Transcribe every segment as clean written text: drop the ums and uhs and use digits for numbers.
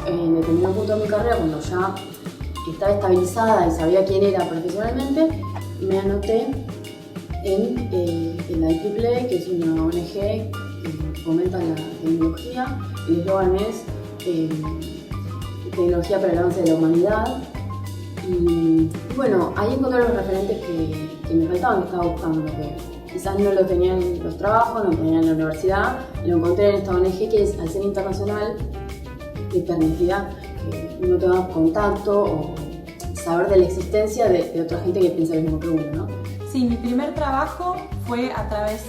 En determinado punto de mi carrera, cuando ya estaba estabilizada y sabía quién era profesionalmente, me anoté en la IEEE, que es una ONG que fomenta la tecnología. El eslogan es Tecnología para el avance de la humanidad. Y bueno, ahí encontré los referentes que me faltaban, que estaba buscando, que quizás no lo tenían en los trabajos, no lo tenían en la universidad. Lo encontré en esta ONG que es, al ser internacional, te permitía que uno tenga contacto o saber de la existencia de otra gente que piensa lo mismo que uno, ¿no? Sí, mi primer trabajo fue a través,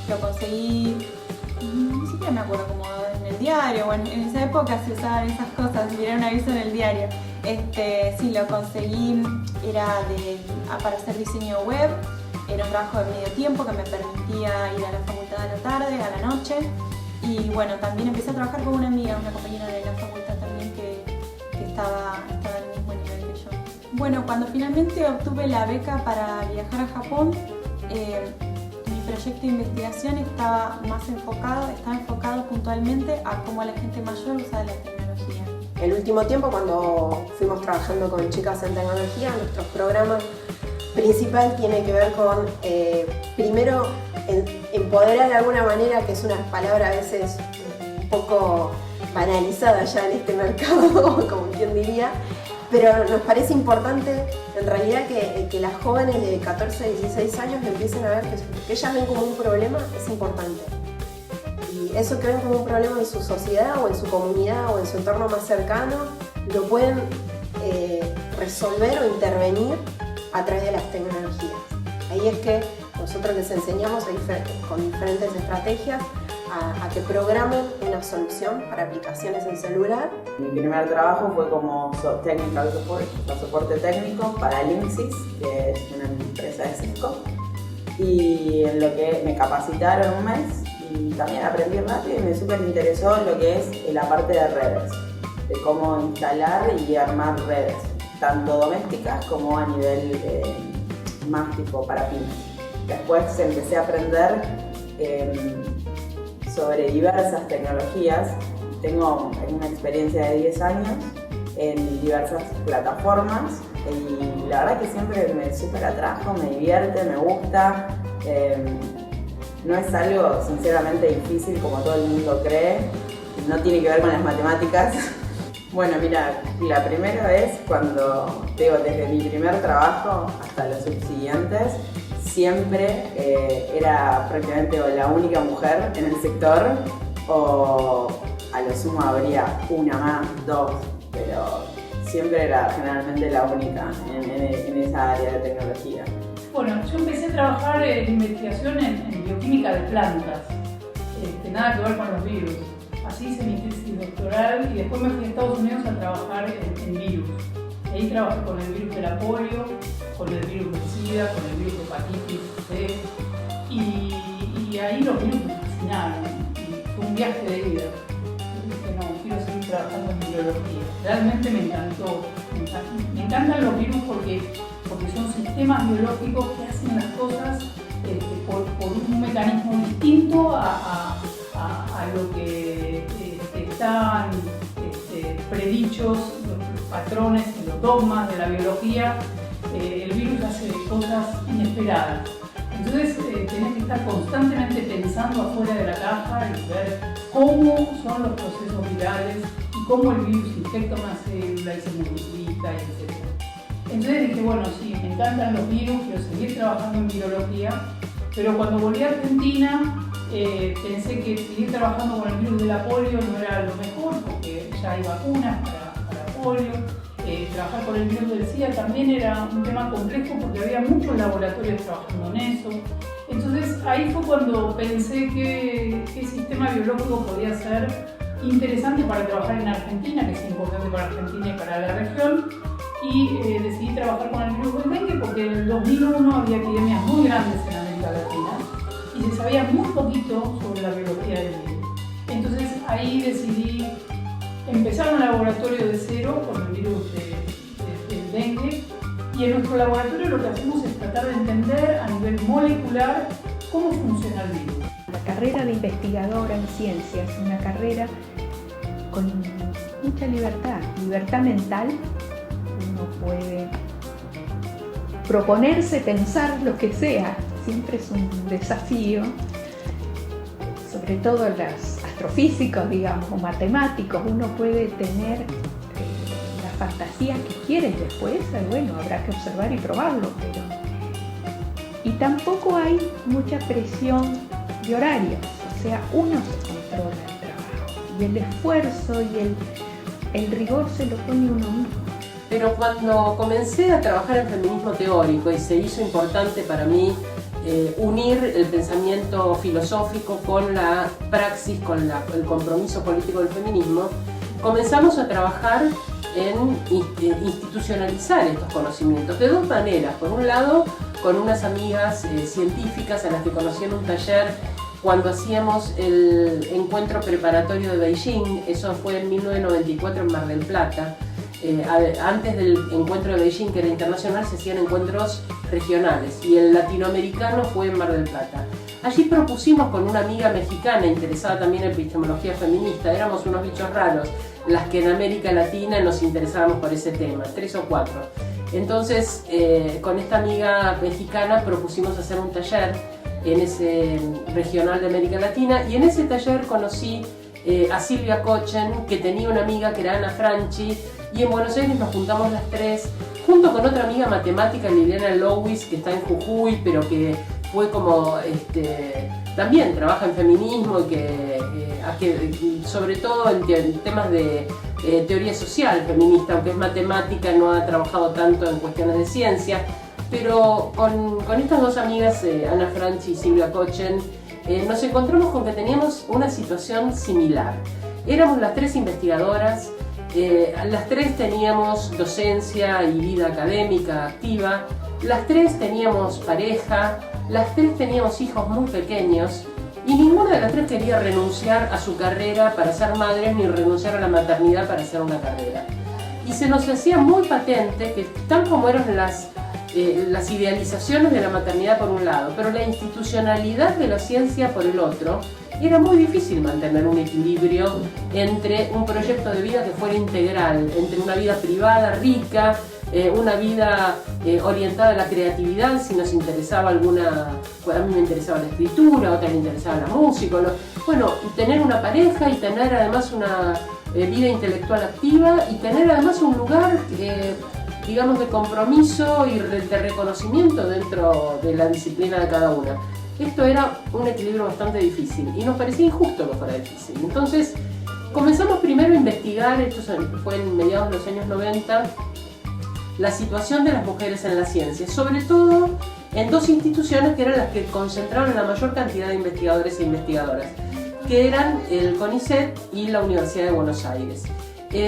lo conseguí, ni siquiera me acuerdo, como en el diario, bueno, en esa época se usaban esas cosas, mirar un aviso en el diario. Sí, lo conseguí, era para hacer diseño web, era un trabajo de medio tiempo que me permitía ir a la facultad a la tarde, a la noche. Y bueno, también empecé a trabajar con una amiga, una compañera de la facultad también que estaba al mismo nivel que yo. Bueno, cuando finalmente obtuve la beca para viajar a Japón, mi proyecto de investigación estaba enfocado puntualmente a cómo la gente mayor usa la tecnología. El último tiempo, cuando fuimos trabajando con chicas en tecnología, nuestro programa principal tiene que ver con, primero, empoderar de alguna manera, que es una palabra a veces un poco banalizada ya en este mercado, como quien diría, pero nos parece importante en realidad que las jóvenes de 14 a 16 años empiecen a ver que ellas ven como un problema, es importante. Y eso que ven como un problema en su sociedad o en su comunidad o en su entorno más cercano, lo pueden resolver o intervenir a través de las tecnologías. Ahí es que nosotros les enseñamos con diferentes estrategias a que programen una solución para aplicaciones en celular. Mi primer trabajo fue como technical support, soporte técnico para Linksys, que es una empresa de Cisco, y en lo que me capacitaron un mes y también aprendí rápido y me súper interesó lo que es la parte de redes, de cómo instalar y armar redes, tanto domésticas como a nivel más tipo para pymes. Después empecé a aprender sobre diversas tecnologías. Tengo una experiencia de 10 años en diversas plataformas y la verdad que siempre me súper atrajo, me divierte, me gusta. No es algo sinceramente difícil como todo el mundo cree, no tiene que ver con las matemáticas. Bueno, mira, la primera vez cuando, desde mi primer trabajo hasta los subsiguientes, siempre era prácticamente la única mujer en el sector, o a lo sumo habría una más, dos, pero siempre era generalmente la única en esa área de tecnología. Bueno, yo empecé a trabajar en investigación en bioquímica de plantas, nada que ver con los virus. Así hice mi tesis doctoral y después me fui a Estados Unidos a trabajar en virus. Ahí trabajé con el virus de la polio, con el virus del SIDA, con el virus de hepatitis C, y ahí los virus me fascinaron. Y fue un viaje de vida. Dije, no, quiero seguir trabajando en biología. Realmente me encantó. Me encantan los virus porque son sistemas biológicos que hacen las cosas por un mecanismo distinto a lo que están predichos los patrones y los dogmas de la biología. El virus hace cosas inesperadas. Entonces tenés que estar constantemente pensando afuera de la caja y ver cómo son los procesos virales y cómo el virus infecta una célula y se multiplica, etc. Entonces dije, bueno, sí, me encantan los virus, quiero seguir trabajando en virología, pero cuando volví a Argentina pensé que seguir trabajando con el virus de la polio no era lo mejor, porque ya hay vacunas para polio. Trabajar con el virus del SIDA también era un tema complejo porque había muchos laboratorios trabajando en eso. Entonces ahí fue cuando pensé que el sistema biológico podía ser interesante para trabajar en Argentina, que es importante para Argentina y para la región, y decidí trabajar con el virus del dengue porque en el 2001 había epidemias muy grandes en América Latina y se sabía muy poquito sobre la biología del virus. Entonces ahí decidí empezar un laboratorio de cero con el virus del dengue, y en nuestro laboratorio lo que hacemos es tratar de entender a nivel molecular cómo funciona el virus. La carrera de investigadora en ciencia es una carrera con mucha libertad mental. Uno puede proponerse pensar lo que sea, siempre es un desafío, sobre todo los astrofísicos, digamos, o matemáticos. Uno puede tener la fantasía que quiere y después, bueno, habrá que observar y probarlo, y tampoco hay mucha presión de horarios, o sea, uno se controla el trabajo y el esfuerzo y el rigor se lo pone uno mismo. Pero cuando comencé a trabajar en feminismo teórico y se hizo importante para mí unir el pensamiento filosófico con la praxis, con el compromiso político del feminismo, comenzamos a trabajar en institucionalizar estos conocimientos de dos maneras. Por un lado, con unas amigas científicas a las que conocí en un taller cuando hacíamos el encuentro preparatorio de Beijing. Eso fue en 1994 en Mar del Plata. Antes del encuentro de Beijing, que era internacional, se hacían encuentros regionales y el latinoamericano fue en Mar del Plata. Allí propusimos con una amiga mexicana interesada también en epistemología feminista, éramos unos bichos raros, las que en América Latina nos interesábamos por ese tema, 3 o 4. Entonces, con esta amiga mexicana propusimos hacer un taller en ese regional de América Latina, y en ese taller conocí a Silvia Kochen, que tenía una amiga que era Ana Franchi, y en Buenos Aires nos juntamos las tres, junto con otra amiga matemática, Liliana Lowis, que está en Jujuy, pero que fue como, también trabaja en feminismo y que sobre todo en temas de teoría social feminista, aunque es matemática, no ha trabajado tanto en cuestiones de ciencia. Pero con estas dos amigas, Ana Franchi y Silvia Kochen, nos encontramos con que teníamos una situación similar. Éramos las tres investigadoras, las tres teníamos docencia y vida académica activa, las tres teníamos pareja, las tres teníamos hijos muy pequeños, y ninguna de las tres quería renunciar a su carrera para ser madres ni renunciar a la maternidad para hacer una carrera. Y se nos hacía muy patente que, tal como eran las idealizaciones de la maternidad por un lado, pero la institucionalidad de la ciencia por el otro, era muy difícil mantener un equilibrio entre un proyecto de vida que fuera integral, entre una vida privada rica, una vida orientada a la creatividad, si nos interesaba alguna, a mí me interesaba la escritura, a otra le interesaba la música, bueno, tener una pareja y tener además una vida intelectual activa y tener además un lugar digamos, de compromiso y de reconocimiento dentro de la disciplina de cada una. Esto era un equilibrio bastante difícil y nos parecía injusto que fuera difícil. Entonces comenzamos primero a investigar, esto fue en mediados de los años 90, la situación de las mujeres en la ciencia, sobre todo en dos instituciones que eran las que concentraron la mayor cantidad de investigadores e investigadoras, que eran el CONICET y la Universidad de Buenos Aires.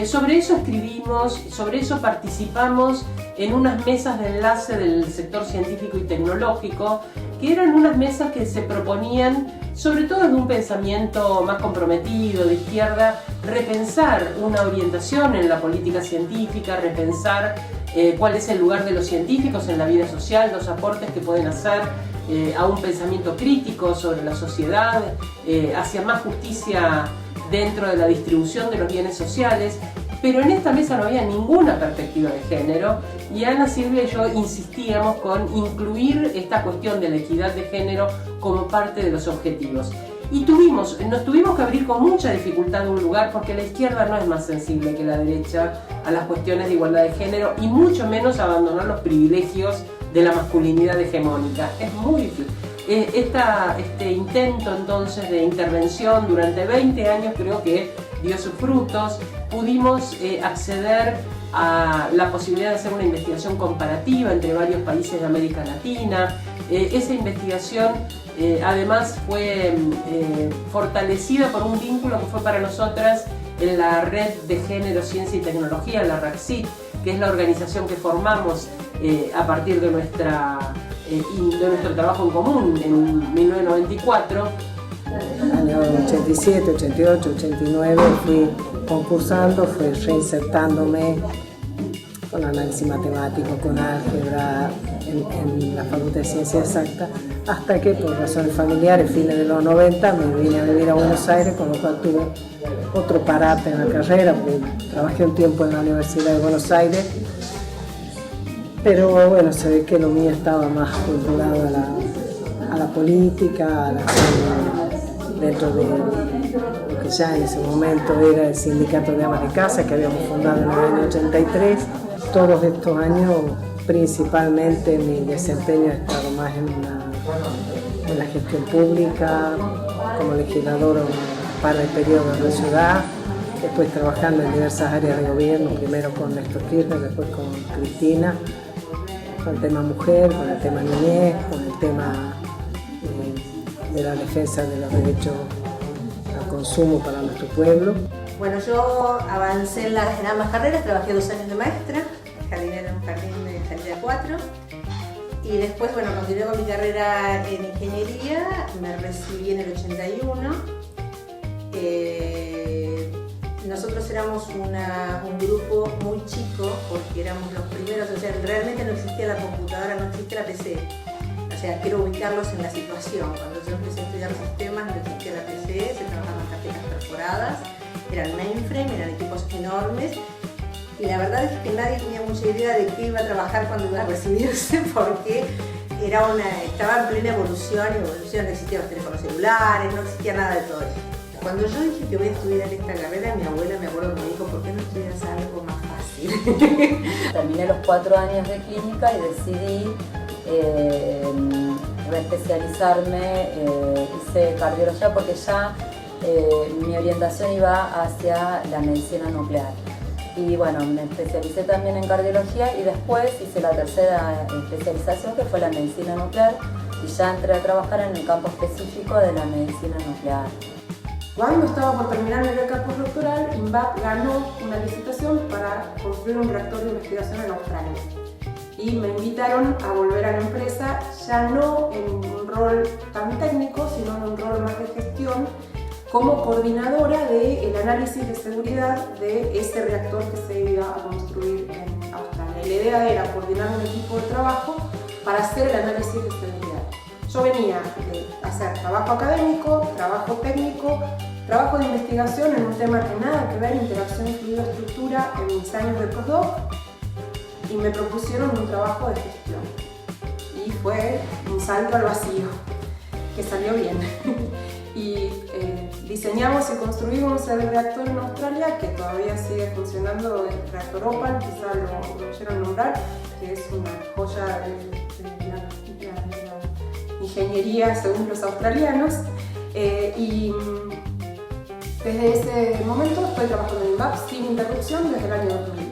Sobre eso escribimos, sobre eso participamos en unas mesas de enlace del sector científico y tecnológico, que eran unas mesas que se proponían, sobre todo desde un pensamiento más comprometido, de izquierda, repensar una orientación en la política científica, repensar cuál es el lugar de los científicos en la vida social, los aportes que pueden hacer a un pensamiento crítico sobre la sociedad, hacia más justicia dentro de la distribución de los bienes sociales. Pero en esta mesa no había ninguna perspectiva de género, y Ana, Silvia y yo insistíamos con incluir esta cuestión de la equidad de género como parte de los objetivos. Y nos tuvimos que abrir con mucha dificultad un lugar, porque la izquierda no es más sensible que la derecha a las cuestiones de igualdad de género, y mucho menos abandonar los privilegios de la masculinidad hegemónica. Es muy difícil. Este intento entonces de intervención durante 20 años creo que dio sus frutos. Pudimos acceder a la posibilidad de hacer una investigación comparativa entre varios países de América Latina. esa investigación además fue fortalecida por un vínculo que fue para nosotras en la Red de Género, Ciencia y Tecnología, la RACCIT, que es la organización que formamos a partir de nuestro trabajo en común en 1994. En el año 87, 88, 89 fui concursando, fui reinsertándome con análisis matemático, con álgebra en la Facultad de Ciencia Exacta, hasta que por razones familiares, fines de los 90, me vine a vivir a Buenos Aires, con lo cual tuve otro parate en la carrera, porque trabajé un tiempo en la Universidad de Buenos Aires, pero bueno, se ve que lo mío estaba más vinculado a la política, dentro de lo que ya en ese momento era el Sindicato de Amas de Casa, que habíamos fundado en el año 83. Todos estos años, principalmente, mi desempeño ha estado más en la gestión pública, como legisladora un par de periodos en la ciudad, después trabajando en diversas áreas de gobierno, primero con Néstor Kirchner, después con Cristina, con el tema mujer, con el tema niñez, con el tema de la defensa de los derechos al consumo para nuestro pueblo. Bueno, yo avancé en ambas carreras, trabajé 2 años de maestra, jardinera en un jardín de Salida 4, y después, bueno, continué con mi carrera en ingeniería, me recibí en el 81. Nosotros éramos un grupo muy chico, porque éramos los primeros, o sea, realmente no existía la computadora, no existía la PC. O sea, quiero ubicarlos en la situación. Cuando yo empecé a estudiar sistemas, no existía la PC, se trabajaban tarjetas perforadas, eran mainframe, eran equipos enormes. Y la verdad es que nadie tenía mucha idea de qué iba a trabajar cuando iba a recibirse, porque estaba en plena evolución, no existían los teléfonos celulares, no existía nada de todo eso. Cuando yo dije que voy a estudiar esta carrera, mi abuela me acuerdo que me dijo, ¿por qué no estudias algo más fácil? Terminé los 4 años de clínica y decidí reespecializarme, hice cardiología porque ya mi orientación iba hacia la medicina nuclear. Y bueno, me especialicé también en cardiología y después hice la tercera especialización, que fue la medicina nuclear, y ya entré a trabajar en el campo específico de la medicina nuclear. Cuando estaba por terminar mi beca postdoctoral, INVAP ganó una licitación para construir un reactor de investigación en Australia. Y me invitaron a volver a la empresa, ya no en un rol tan técnico, sino en un rol más de gestión, como coordinadora del análisis de seguridad de ese reactor que se iba a construir en Australia. Y la idea era coordinar un equipo de trabajo para hacer el análisis de seguridad. Yo venía de hacer trabajo académico, trabajo técnico, trabajo de investigación en un tema que nada que ver, interacción fluido-estructura, en mis años de postdoc, y me propusieron un trabajo de gestión. Y fue un salto al vacío, que salió bien. Y diseñamos y construimos el reactor en Australia, que todavía sigue funcionando, el reactor Opal, quizá lo oyeron nombrar, que es una joya de la ingeniería según los australianos. Y desde ese momento estoy trabajando en INVAP sin interrupción desde el año 2000.